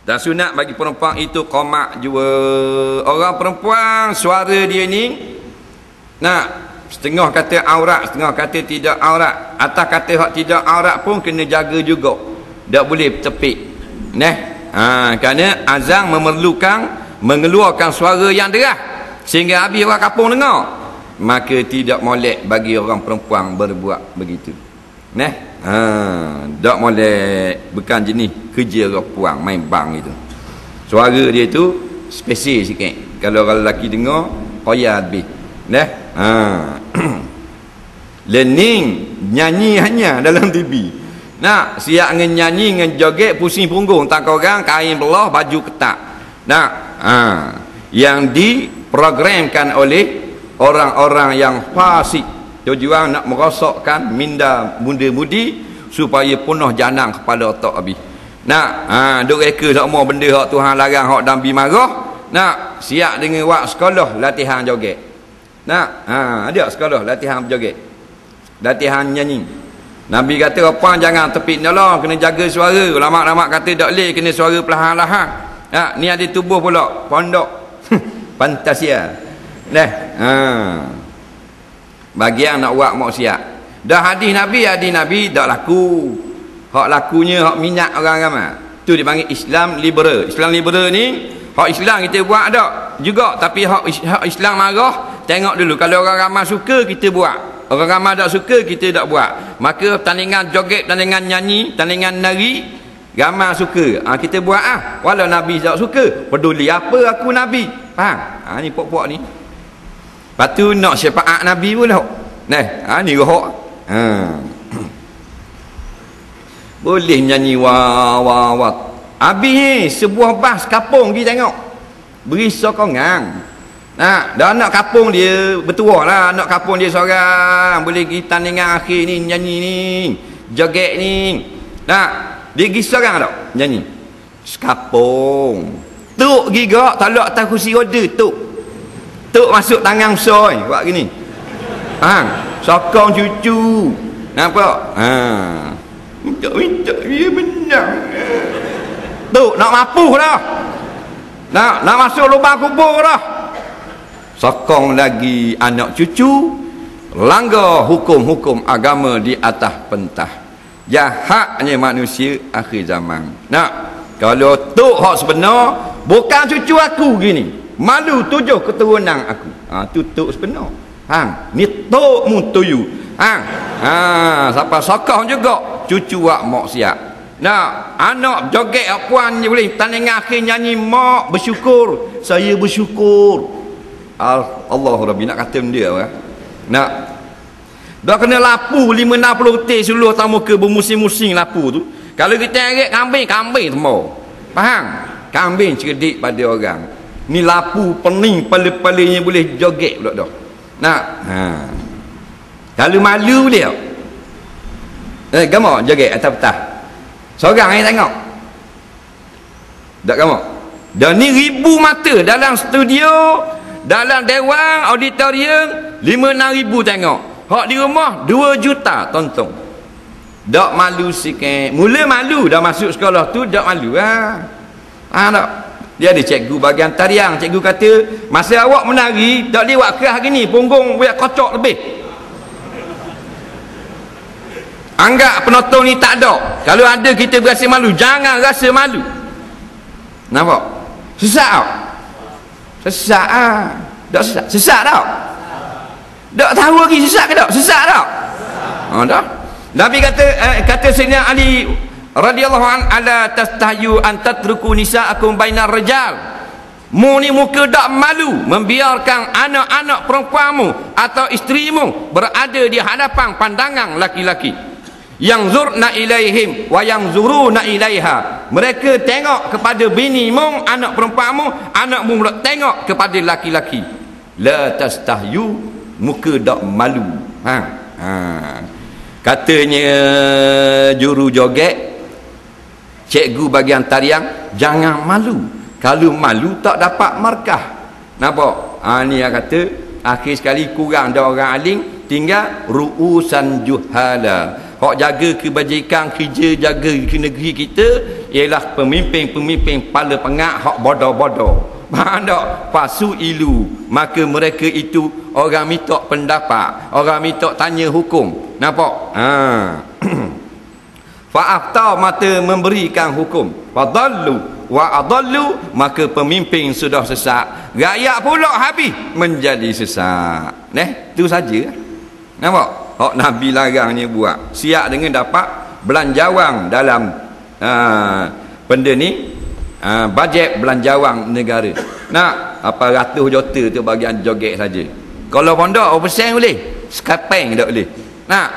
Dan sunat bagi perempuan itu qamak juga. Orang perempuan suara dia ni setengah kata aurat, setengah kata tidak aurat. Atas kata hak tidak aurat pun kena jaga juga. Tak boleh tepik. Kerana azan memerlukan mengeluarkan suara yang deras sehingga habis orang kampung dengar. Maka tidak molek bagi orang perempuan berbuat begitu. Tak molek, bukan jenis kerja orang puang main bang itu. Suara dia tu spesial sikit. Kalau orang lelaki dengar koyak habis. Learning nyanyi hanya dalam TV. Siap dengan nyanyi dengan joget pusing punggung tak orang kain belah baju ketat. Yang diprogramkan oleh orang-orang yang fasik, tujuan nak merosakkan minda muda-mudi supaya penuh janang kepala otak habis. Duk reka semua benda hak Tuhan larang, hak Nabi marah. Siap dengan wak sekolah latihan joget. Ada sekolah latihan joget, latihan nyanyi. Nabi kata apa jangan tepik nolong, kena jaga suara. Ulama-ulama kata tak boleh, kena suara perlahan-lahan. Ni ada tubuh pula pondok Fantasia. Bagi yang nak buat maksiat. Dah hadis Nabi tak laku. Hak lakunya hak minyak orang ramai. Tu dipanggil Islam liberal. Islam liberal ni hak Islam kita buat tak juga, tapi hak Islam marah tengok dulu. Kalau orang ramai suka kita buat, orang ramai tak suka kita tak buat. Maka tandingan joget, tandingan nyanyi, tandingan nari ramai suka, kita buat walau Nabi tak suka. Peduli apa aku Nabi, faham? Ni pok-pok ni. Lepas tu nak syafaat Nabi pula. Ni rohok. Boleh nyanyi wah. Habis sebuah bas kapung pergi tengok. Beri sokongan. Dah anak kapung dia bertuah lah. Anak kapung dia seorang. Boleh pergi tandingan akhir ni, nyanyi ni, joget ni. Dia pergi seorang tak nyanyi. Sekapung. Tuk gigak talak atas kursi roda tuk. Tuk masuk tangan soy buat gini. Sokong cucu. Nampak? Minta dia menang. Tuk nak mapuh dah. Nak masuk lubang kubur dah. Sokong lagi anak cucu, langgar hukum-hukum agama di atas pentah. Jahatnya manusia akhir zaman. Kalau tuk hak sebenar, bukan cucu aku gini, malu 7 keturunan aku. Tu tuk sebenar. Ni tuk mu tuyu. Siapa sokong juga cucu wak maksiat. Anak joget puan je boleh tandingan akhir nyanyi mak bersyukur, saya bersyukur. Allah Rabbi nak kata benda apa? Dah kena lapu 5-60 reti seluruh tamu ke bermusing-musing lapu tu. Kalau kita ingat kambing semua. Faham? Kambing cerdik pada orang. Ni lapu pening pala-palanya boleh joget pula dah. Kalau malu dia. Gamak joget atas petah. Seorang yang tengok. Tak gamak. Dan ni ribu mata dalam studio, dalam dewan, auditorium, 5-6 ribu tengok. Hak di rumah 2 juta tonton. Tak malu sikit. Mula malu dah masuk sekolah tu, tak malu tak? Dia ada cikgu bahagian tarian. Cikgu kata, masa awak menari tak boleh buat kerah gini, punggung buat kocok lebih. Anggap penonton ni tak ada. Kalau ada kita berasa malu, jangan rasa malu. Nampak? Sesak tak? Sesak tak sesak? Sesak tak? Tak tahu lagi sesak ke tak? Sesak tak? Tak. Nabi kata Sayyidina Ali radhiyallahu an, ala tastahyu an tatruku nisa'akum bainar rijal. Mu ni muka tak malu membiarkan anak-anak perempuanmu atau isterimu berada di hadapan pandangan laki-laki. Yang zurna ilaihim wa yang zuruna ilaiha. Mereka tengok kepada binimu, anak perempuanmu, anakmu pula tengok kepada laki-laki. La tastahyu, muka tak malu. Katanya juru joget, cikgu bagian tarian, jangan malu. Kalau malu tak dapat markah. Nampak? Ni yang kata akhir sekali kurang dah orang alim, tinggal ru'usan juhala. hak jaga kebajikan kerja jaga ke negeri kita ialah pemimpin-pemimpin kepala pengak hak bodoh-bodoh. Faham tak? Fasu ilu, maka mereka itu orang minta pendapat, orang minta tanya hukum. Nampak? Fa'aftau, mata memberikan hukum. Fadallu wa adallu, maka pemimpin sudah sesat, rakyat pula habis menjadi sesat. Tu saja. Nampak? Hak Nabi larangnya buat. Siap dengan dapat belanjawang dalam benda ni, bajet belanjawang negara. Nak apa ratus juta tu bagian joget saja. Kalau pondok berapa sen boleh? Sekapeng tak boleh. Nak